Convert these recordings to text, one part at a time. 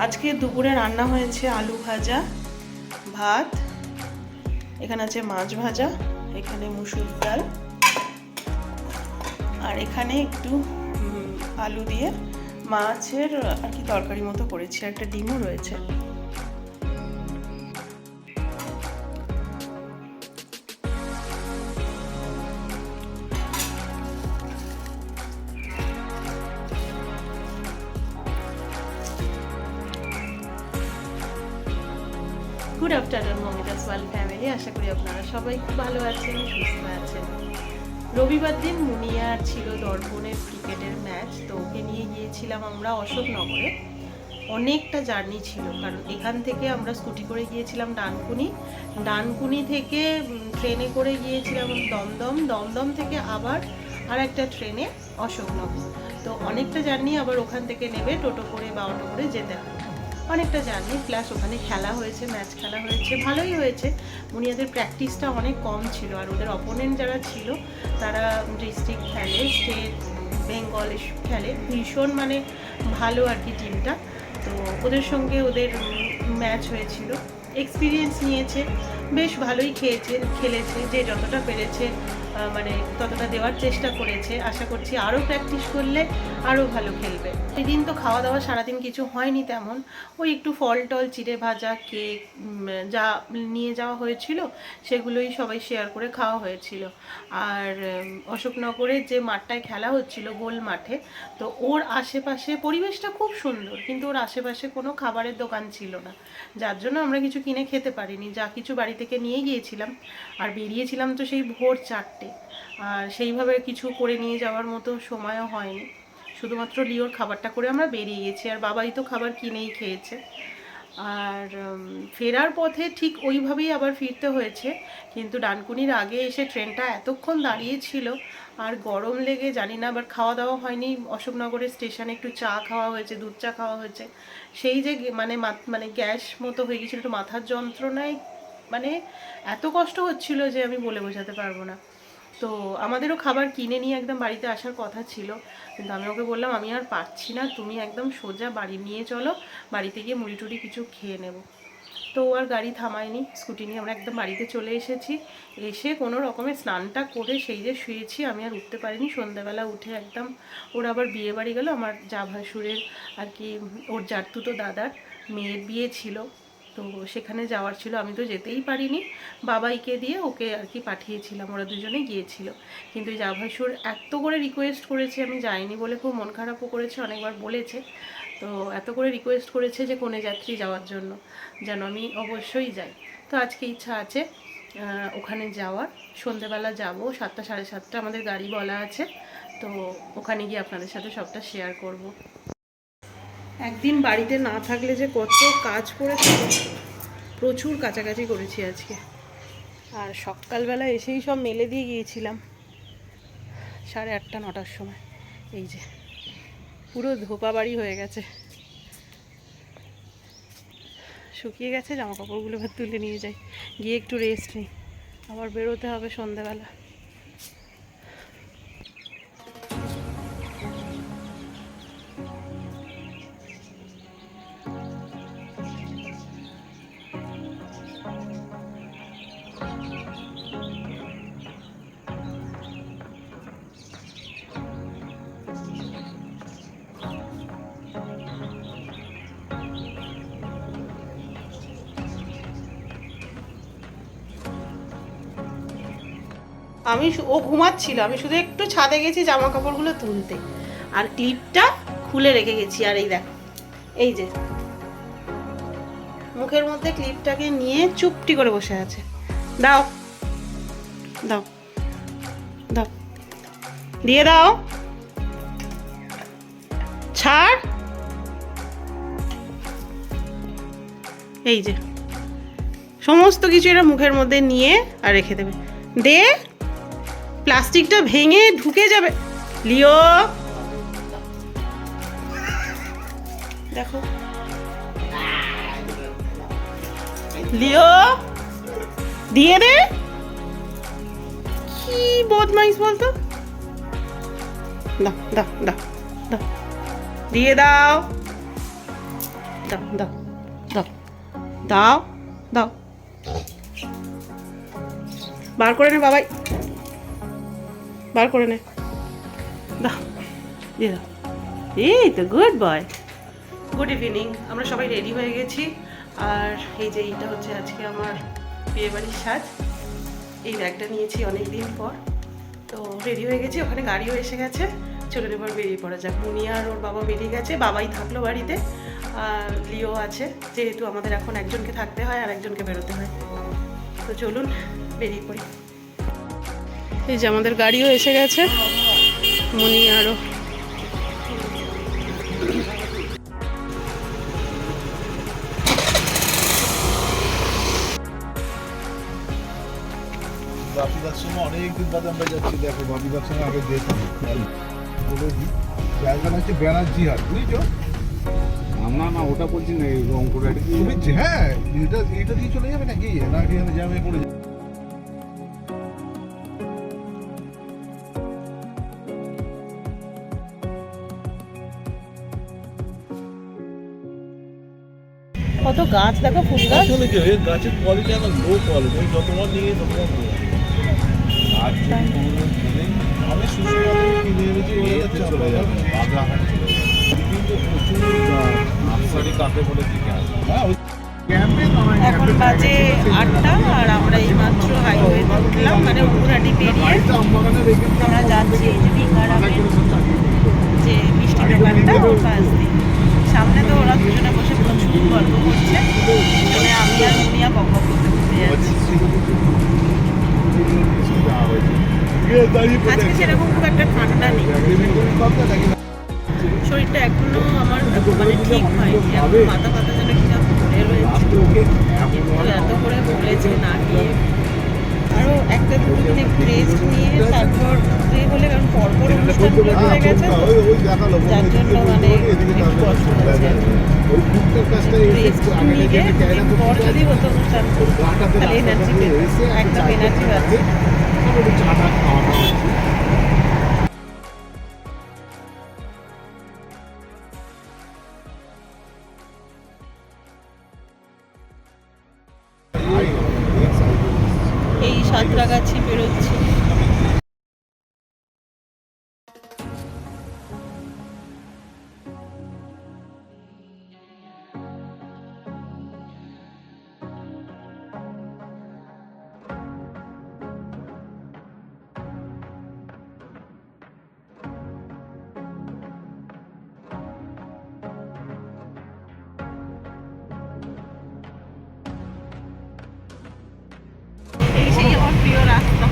আজকে দুপুরে রান্না হয়েছে আলু ভাজা, ভাত, এখানে আছে মাছ ভাজা, এখানে মুসুর ডাল, আর এখানে একটু আলু দিয়ে মাছের আর কি তরকারি মতো করেছি, আর একটা ডিমও রয়েছে। গুড আফটারনুন মমিতাস ওয়ার্ল্ড ফ্যামিলি, আশা করি আপনারা সবাই খুব ভালো আছেন, সুস্থ আছেন। রবিবার দিন মুনিয়ার ছিল দর্পণের ক্রিকেটের ম্যাচ, তো ওকে নিয়ে গিয়েছিলাম আমরা অশোকনগরে। অনেকটা জার্নি ছিল, কারণ এখান থেকে আমরা স্কুটি করে গিয়েছিলাম ডানকুনি থেকে ট্রেনে করে গিয়েছিলাম দমদম থেকে আবার আর একটা ট্রেনে অশোকনগর। তো অনেকটা জার্নি, আবার ওখান থেকে নেবে টোটো করে বা অটো করে যেতে হবে, অনেকটা জার্নি। প্লাস ওখানে খেলা হয়েছে, ম্যাচ খেলা হয়েছে, ভালোই হয়েছে। মুনিয়াদের প্র্যাকটিসটা অনেক কম ছিল, আর ওদের অপোনেন্ট যারা ছিল তারা ডিস্ট্রিক্ট খেলে, স্টেট, বেঙ্গল খেলে, ভীষণ মানে ভালো আর কি টিমটা। তো ওদের সঙ্গে ওদের ম্যাচ হয়েছিল, এক্সপিরিয়েন্স নিয়েছে, বেশ ভালোই খেলেছে, যে যতটা পেরেছে মানে ততটা দেওয়ার চেষ্টা করেছে। আশা করছি আরও প্র্যাকটিস করলে আরও ভালো খেলবে। সেদিন তো খাওয়া দাওয়া সারাদিন কিছু হয়নি তেমন, ওই একটু ফল টল, চিড়ে ভাজা, কেক যা নিয়ে যাওয়া হয়েছিল সেগুলোই সবাই শেয়ার করে খাওয়া হয়েছিল। আর অশোকনগরের যে মাঠটায় খেলা হচ্ছিল, গোল মাঠে, তো ওর আশেপাশে পরিবেশটা খুব সুন্দর, কিন্তু ওর আশেপাশে কোনো খাবারের দোকান ছিল না, যার জন্য আমরা কিছু কিনে খেতে পারিনি। যা কিছু বাড়ি থেকে নিয়ে গিয়েছিলাম, আর বেরিয়েছিলাম তো সেই ভোর 4টে, আর সেইভাবে কিছু করে নিয়ে যাওয়ার মতো সময়ও হয়নি। শুধুমাত্র লিওর খাবারটা করে আমরা বেরিয়ে গেছি, আর বাবাই তো খাবার কিনেই খেয়েছে। আর ফেরার পথে ঠিক ওইভাবেই আবার ফিরতে হয়েছে, কিন্তু ডানকুনির আগে এসে ট্রেনটা এতক্ষণ দাঁড়িয়েছিল, আর গরম লেগে জানি না, আবার খাওয়া দাওয়া হয়নি। অশোকনগরের স্টেশনে একটু চা খাওয়া হয়েছে, দুধ চা খাওয়া হয়েছে। সেই যে মানে গ্যাস মতো হয়ে গেছিলো, একটু মাথার যন্ত্রণায় মানে এত কষ্ট হচ্ছিল যে আমি বলে বোঝাতে পারবো না। তো আমাদেরও খাবার কিনে নিয়ে একদম বাড়িতে আসার কথা ছিল, কিন্তু আমি ওকে বললাম আমি আর পারছি না, তুমি একদম সোজা বাড়ি নিয়ে চলো, বাড়িতে গিয়ে মুড়ি টুড়ি কিছু খেয়ে নেব। তো আর গাড়ি থামায়নি, স্কুটি নিয়ে আমরা একদম বাড়িতে চলে এসেছি। এসে কোনো রকমে স্নানটা করে সেই যে শুয়েছি, আমি আর উঠতে পারিনি। সন্ধ্যাবেলা উঠে একদম ওর আবার বিয়ে বাড়ি গেল, আমার যা ভাসুরের আর কি, ওর জারতুতো দাদার মেয়ের বিয়ে ছিল, তো সেখানে যাওয়ার ছিল। আমি তো যেতেই পারিনি, বাবাইকে দিয়ে ওকে আর কি পাঠিয়েছিলাম, ওরা দুজনে গিয়েছিল। কিন্তু জাভাসুর এত করে রিকোয়েস্ট করেছে, আমি যাইনি বলে খুব মন খারাপও করেছে, অনেকবার বলেছে। তো এত করে রিকোয়েস্ট করেছে যে কনে যাত্রী যাওয়ার জন্য, যেন আমি অবশ্যই যাই। তো আজকে ইচ্ছা আছে ওখানে যাওয়ার। সন্ধেবেলা যাব, 7টা 7:30 আমাদের গাড়ি বলা আছে, তো ওখানে গিয়ে আপনাদের সাথে সবটা শেয়ার করব। একদিন বাড়িতে না থাকলে যে কত কাজ করেছি, প্রচুর কাছাকাছি করেছি আজকে। আর সকালবেলা এসেই সব মেলে দিয়ে গিয়েছিলাম 8:30 9টার সময়। এই যে পুরো ধোপা বাড়ি হয়ে গেছে, শুকিয়ে গেছে। জামা কাপড়গুলো এবার তুলে নিয়ে যাই, গিয়ে একটু রেস্ট নিই, আবার বেরোতে হবে সন্ধেবেলা। ও ঘুমাচ্ছিল, আমি শুধু একটু ছাদে গেছি জামা কাপড়গুলো তুলতে, আর ক্লিপটা খুলে রেখে গেছি। আর এই দেখো, এই যে মুখের মধ্যে ক্লিপটাকে নিয়ে চুপটি করে বসে আছে। দাও দাও দাও, দিয়ে দাও, ছাড়। এই যে সমস্ত কিছু এরা মুখের মধ্যে নিয়ে আর রেখে দেবে। দে, প্লাস্টিকটা ভেঙে ঢুকে যাবে। লিও দেখো, লিও দিয়ে দে। কি বদমাইশ বলতো, দাও দাও দাও দাও, দিয়ে দাও। দাও দাও দাও দাও দাও, বার করে নে বাবাই, বার করে নে, দাও দিয়ে দাও। এই তো গুড বয়। গুড ইভিনিং, আমরা সবাই রেডি হয়ে গেছি। আর এই যে এইটা হচ্ছে আজকে আমার বিয়েবাড়ির সাজ। এই ব্যাগটা নিয়েছি অনেক দিন পর, তো রেডি হয়ে গেছি। ওখানে গাড়িও এসে গেছে, চলুন এবার বেরিয়ে পড়া যাক। মুনিয়া আর ওর বাবা বেরিয়ে গেছে, বাবাই থাকলো বাড়িতে, আর লিও আছে, যেহেতু আমাদের এখন একজনকে থাকতে হয় আর একজনকে বেরোতে হয়। তো চলুন বেরিয়ে পড়ি। এই যে আমাদের গাড়িও এসে গেছে, মুনিয়া আরও। বাপিদার সঙ্গে অনেকদিন বাদে আমরা যাচ্ছি। দেখো বাপিদার সঙ্গে আগে যেতাম, বলে দিই জায়গাটা হচ্ছে ব্যানার্জি হাট, বুঝছো? না না ওটা বলছি না, এই রংপুর বুঝছি, হ্যাঁ এটা দিয়ে চলে যাবে নাকি নাকি জ্যামে পড়ে যাবে। কত গাছ দেখো, ফুল গাছ। আসলে কি এই গাছের কোয়ালিটি এখন লো কোয়ালিটি, আমি যতবার নিয়ে ততবার নিয়ে আর আমি সুন্দরভাবে কিনে এনেছি, ওরা যাচ্ছে চলে যাবে বাগড়াহাট চলে যাবে। কিন্তু প্রচুর নার্সারি কাকে বলে দিকে আসবে। হ্যাঁ ওই ক্যাম্পে এখন বাজে 8টা, আর আমরা এই মাত্র হাইওয়েতে উঠলাম, মানে উমরাটি পেরিয়ে আমরা যাচ্ছি এই যে ভিকারামের যে মিষ্টি দোকানটা, ওর পাশ দিয়ে। সামনে তো ওরা দুজনে বসে প্রচুর গল্প করছে, মানে আমি আর মুনিয়া বক বক করতে করতে যাচ্ছি। আজকে সেরকম খুব একটা ঠান্ডা নেই, শরীরটা এখনো আমার মানে ঠিক হয়নি, এখন মাথা পাতা যেন কিনা ঘুরে রয়েছে। কিন্তু এত করে বলেছে না গিয়ে আরও একটা দুটো দিন একটু রেস্ট নিয়ে তারপর দিয়ে হলে, কারণ পরপর অনুষ্ঠানগুলো হয়ে গেছে তো, যার জন্য মানে একটু কষ্ট হচ্ছে। রেস্ট নিয়ে দুদিন পর যদি হতো অনুষ্ঠান, তাহলে এনার্জি পেত, একদম এনার্জি পাচ্ছে। চাটা খাওয়াটা হচ্ছে। এই সাঁতরাগাছি বেরোচ্ছি। এই সেই আমার প্রিয় রাস্তা,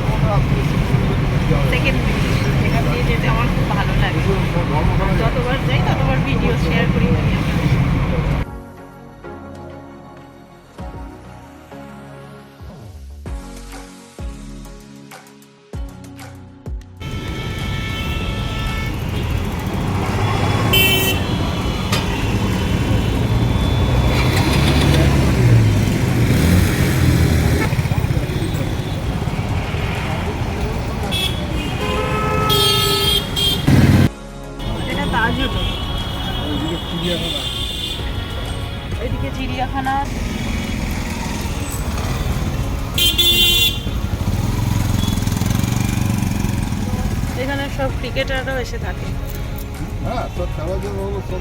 সেকেন্ড ব্রিজ। এখান দিয়ে যেতে আমার খুব ভালো লাগে, যতবার যাই ততবার ভিডিও শেয়ার করি আমি আপনাদের সাথে। এটা তাজ হোটেল, এদিকে চিড়িয়াখানা। এখানে সব ক্রিকেটাররাও এসে থাকে। হ্যাঁ সব খেলাধুলা হলো সব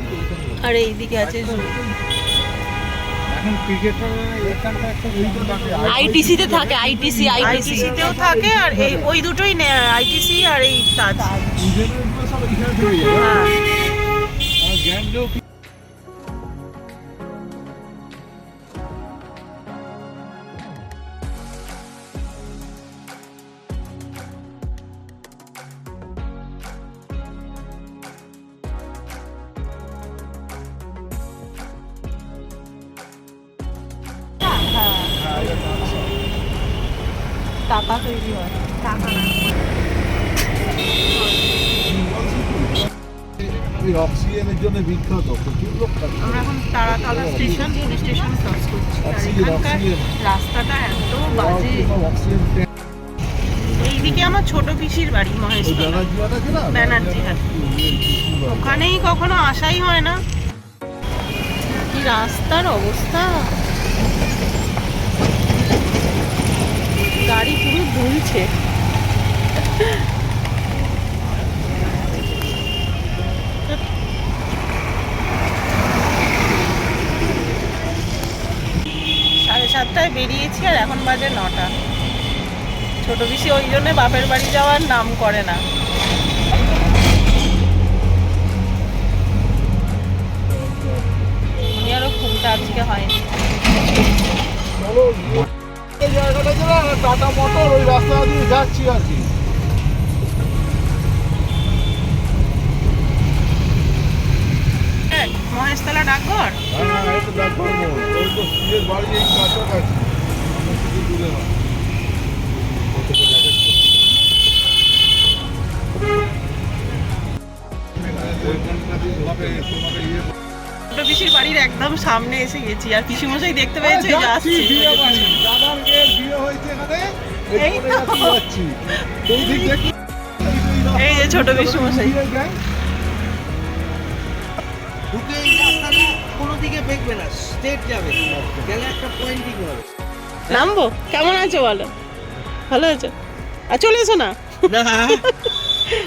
আর এইদিকে আছে এখন ক্রিকেটার এখানটা একটা আইটিসিতে থাকে, আইটিসিতেও থাকে, আর এই ওই দুটোই আইটিসি আর এই তাজ। সব এখানে চলে যাবে। হ্যাঁ আর গ্যাংলেও টাকা তৈরি হয়, টাকা না। ওই অক্সিজেনের জন্য বিখ্যাত, প্রচুর লোক থাকে। আমরা এখন Taratala station, police station cross করছি। আর অক্সিজেন, এখানকার অক্সিজেন। রাস্তাটা এত বাজে। অক্সিজেন এইদিকে আমার ছোট পিসির বাড়ি মহেশতলা, ব্যানার্জি হাট আছে না, ব্যানার্জি হাট। ওখানেই কখনো আসাই হয় না। কি রাস্তার অবস্থা, গাড়ি পুরো দুলছে। সাড়ে 7টায় বেরিয়েছি আর এখন বাজে 9টা। ছোট পিসি ওই জন্য বাপের বাড়ি যাওয়ার নাম করে না। উনি আরো ঘুমটা আজকে হয়নি। চলো এই জায়গাটা ছিল টাটা মোটর, ওই রাস্তা দিয়ে যাচ্ছি আর কি। মহেশতলা ডাকঘর। হ্যাঁ, এই তো ডাক্তার মোড়, ওই তো স্ত্রীর বাড়ি এই কাছাকাছি, বেশি দূরে না। ওইখানটা দিয়ে তোমাকে ইয়ে ছোট পিসির বাড়ির একদম সামনে এসে গেছি আর পিসিমশাই দেখতে পেয়েছে যে আসছে। বিয়ে বাড়ি, দাদার মেয়ের বিয়ে হয়েছে এখানে, এই তো। যাচ্ছি এই দিক দেখি। এই যে ছোট পিসিমশাই। ঢুকে এই রাস্তাটা কোনো দিকে দেখবে না, স্ট্রেট যাবে, গেলে একটা পয়েন্টিং হবে। নামবো? কেমন আছো বলো? ভালো আছো? আর চলে এসো না, না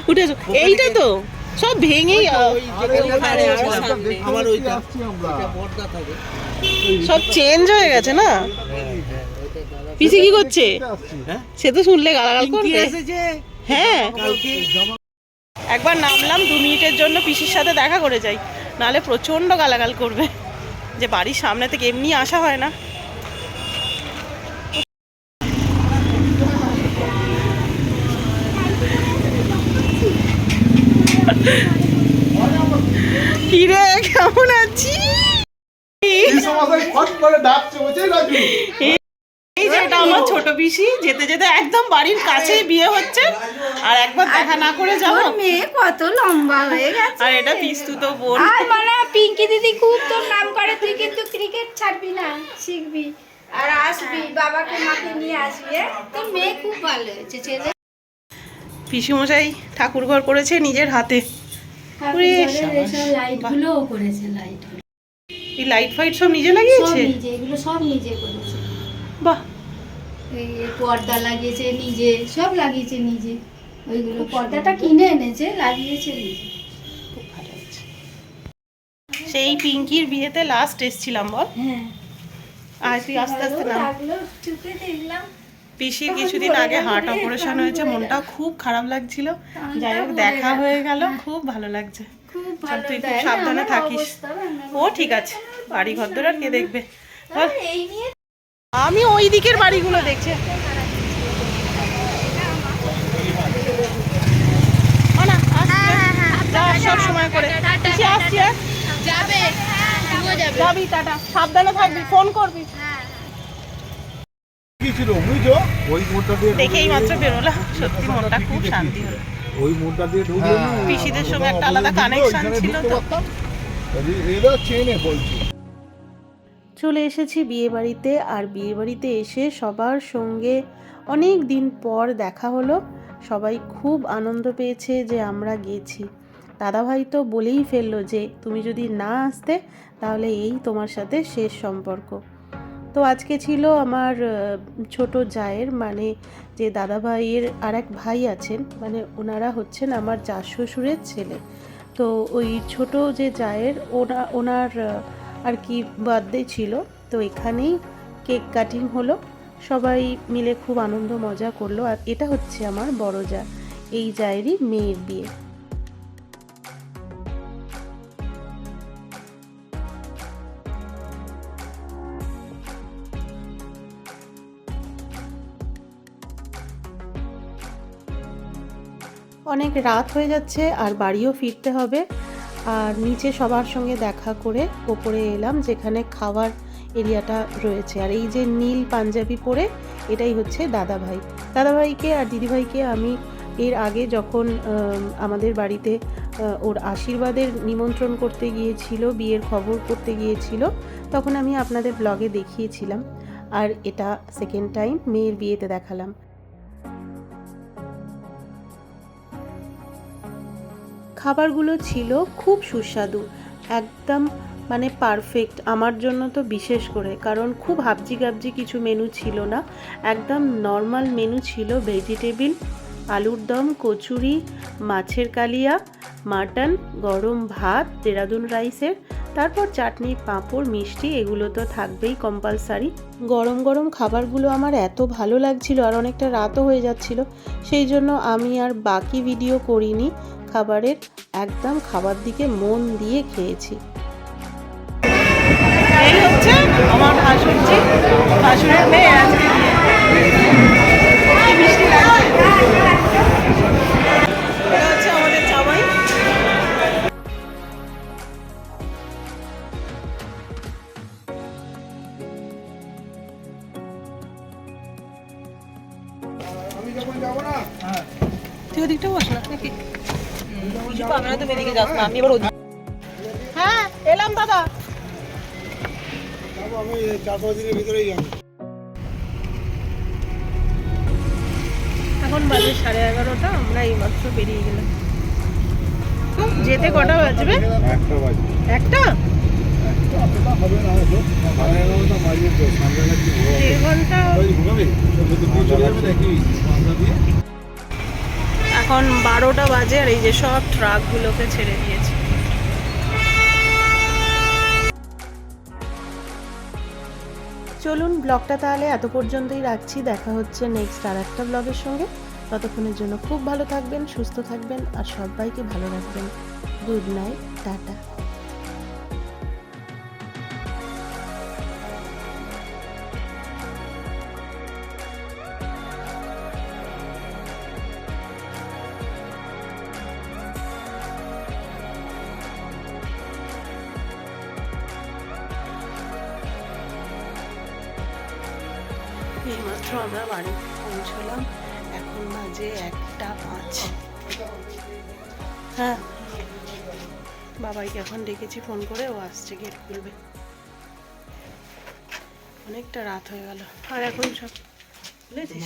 উঠে এসো। এইটা তো সব ভেঙেই ওই যেখানে দাঁড়িয়ে আছিলাম, সামনে। আমার ওইটা আসছি আমরা। ওইটা পর্দা থাকে। সব চেঞ্জ হয়ে গেছে না। পিসি কি করছে? আসছি। সে তো শুনলে গালাগাল পিঙ্কি করবে। এসেছে হ্যাঁ, কালকে, একবার নামলাম 2 মিনিটের জন্য পিসির সাথে দেখা করে যাই, নাহলে প্রচন্ড গালাগাল করবে যে বাড়ির সামনে থেকে এমনি আসা হয় না। কিরে কেমন আছিস? এই সময় ফট করে ডাকছে, বুঝলি রাজু? এই যে এটা আমার ছোট পিসি, যেতে যেতে একদম বাড়ির কাছেই বিয়ে হচ্ছে আর একবার দেখা না করে যাবো। তোর মেয়ে কত লম্বা হয়ে গেছে। আর এটা পিস্তু তো বোন। আর মানে পিঙ্কি দিদি খুব তোর নাম করে, তুই কিন্তু ক্রিকেট ছাড়বি না, শিখবি আর আসবি, বাবাকে মাকে নিয়ে আসবি। তোর মেয়ে খুব ভালো হয়েছে ছেলে। পিসিমশাই ঠাকুর ঘর করেছে নিজের হাতে। ওরে লাইট গুলোও করেছে, লাইট এই লাইট ফাইট সব নিজে সব লাগিয়েছে। নিজে, এগুলো সব নিজে করেছে। বাহ, এই পর্দা লাগিয়েছে নিজে, সব লাগিয়েছে নিজে। ওইগুলো পর্দাটা কিনে এনেছে, লাগিয়েছে নিজে। খুব ভালো হয়েছে। সেই পিঙ্কির বিয়েতে লাস্ট এসেছিলাম বল। হ্যাঁ, আর তুই আস্তে আস্তে নাম। লাগলো চুপে দেখলাম। পিসির কিছুদিন আগে হার্ট অপারেশন হয়েছে, মনটা খুব খারাপ লাগছিল। যাই হোক দেখা হয়ে গেল, খুব ভালো লাগছে। খুব চল, ভালো। তুই খুব তাই না? সাবধানে আমার থাকিস। অবস্থা রান্না ও ঠিক আছে, বাড়ি ঘরদোর আর কে দেখবে বল? করে- এই নিয়ে আমি ওই দিকের বাড়িগুলো দেখছি। ও না, আসছে। যা, সব সময় করে পিসি আসছি। যাবে, তুইও যাবে। যাবি, টাটা, সাবধানে থাকবি, ফোন করবি। কি ছিল বুঝছো? ওই মোড়টা দিয়ে দেখেই মাত্র বেরোলাম, সত্যি মনটা খুব শান্তি হলো। ওই মোড়টা দিয়ে ঢুকলো না। পিসিদের সঙ্গে একটা আলাদা কানেকশন ছিল তো। এরা চেনে বলছি। চলে এসেছি বিয়েবাড়িতে, আর বিয়েবাড়িতে এসে সবার সঙ্গে অনেক দিন পর দেখা হলো। সবাই খুব আনন্দ পেয়েছে যে আমরা গেছি। দাদাভাই তো বলেই ফেললো যে তুমি যদি না আসতে তাহলে এই তোমার সাথে শেষ সম্পর্ক। তো আজকে ছিল আমার ছোট জায়ের, মানে যে দাদাভাইয়ের আর এক ভাই আছেন, মানে ওনারা হচ্ছেন আমার জাশ্বশুরের ছেলে। তো ওই ছোট যে জায়ের ওনার আর কি বার্থডে ছিল, তো এখানেই কেক কাটিং হলো। সবাই মিলে খুব আনন্দ মজা করলো। আর এটা হচ্ছে আমার বড় জা, এই জায়েরই মেয়ের বিয়ে। অনেক রাত হয়ে যাচ্ছে আর বাড়িও ফিরতে হবে। আর নিচে সবার সঙ্গে দেখা করে ওপরে এলাম, যেখানে খাওয়ার এরিয়াটা রয়েছে। আর এই যে নীল পাঞ্জাবি পরে, এটাই হচ্ছে দাদাভাই। দাদাভাইকে আর দিদিভাইকে আমি এর আগে যখন আমাদের বাড়িতে ওর আশীর্বাদের নিমন্ত্রণ করতে গিয়েছিল, বিয়ের খবর করতে গিয়েছিল, তখন আমি আপনাদের ব্লগে দেখিয়েছিলাম। আর এটা সেকেন্ড টাইম মেয়ের বিয়েতে দেখালাম। খাবারগুলো ছিল খুব সুস্বাদু, একদম মানে পারফেক্ট আমার জন্য তো বিশেষ করে, কারণ খুব হাবজি গাবজি কিছু মেনু ছিল না, একদম নর্মাল মেনু ছিল। ভেজিটেবিল, আলুর দম, কচুরি, মাছের কালিয়া, মাটন, গরম ভাত দেরাদুন রাইসের, তারপর চাটনি, পাঁপড়, মিষ্টি, এগুলো তো থাকবেই কম্পালসারি। গরম গরম খাবারগুলো আমার এত ভালো লাগছিল, আর অনেকটা রাতও হয়ে যাচ্ছিল, সেই জন্য আমি আর বাকি ভিডিও করিনি খাবারের, একদম খাবার দিকে মন দিয়ে খেয়েছি। এই হচ্ছে আমার ভাসুরজি, ভাসুরের মেয়ে আজকে বিয়ে। কি মিষ্টি লাগছে। এটা হচ্ছে আমাদের জামাই। তুই ওদিকটা বস না নাকি? আমরা তো এদিকে যাস না, আমি এবার হ্যাঁ এলাম দাদা। আমি 4-5 দিনের ভিতরেই যাবো। এখন বাজে 11:30, আমরা এইমাত্র বেরিয়ে গেলাম। যেতে কটা বাজবে? 1টা বাজে। 1টা? হবে না হয়তো 11:30 বাজে তো, সন্ধ্যাটা কি ঘুমাবে? 1.5 ঘন্টা। ঘুমাবে? চলে যাবে নাকি সন্ধ্যা দিয়ে? এখন 12টা বাজে, আর এই যে সব ট্রাকগুলোকে ছেড়ে দিয়েছে। চলুন ব্লগটা তাহলে এত পর্যন্তই রাখছি, দেখা হচ্ছে নেক্সট আর একটা ব্লগের সঙ্গে। ততক্ষণের জন্য খুব ভালো থাকবেন, সুস্থ থাকবেন, আর সবাইকে ভালো রাখবেন। Good night, tata. এইমাত্র আমরা বাড়ি পৌঁছলাম, এখন বাজে 1:05। হ্যাঁ বাবাইকে এখন ডেকেছি ফোন করে, ও আসছে, গেট খুলবে। অনেকটা রাত হয়ে গেল, আর এখন সব বুঝেছিস।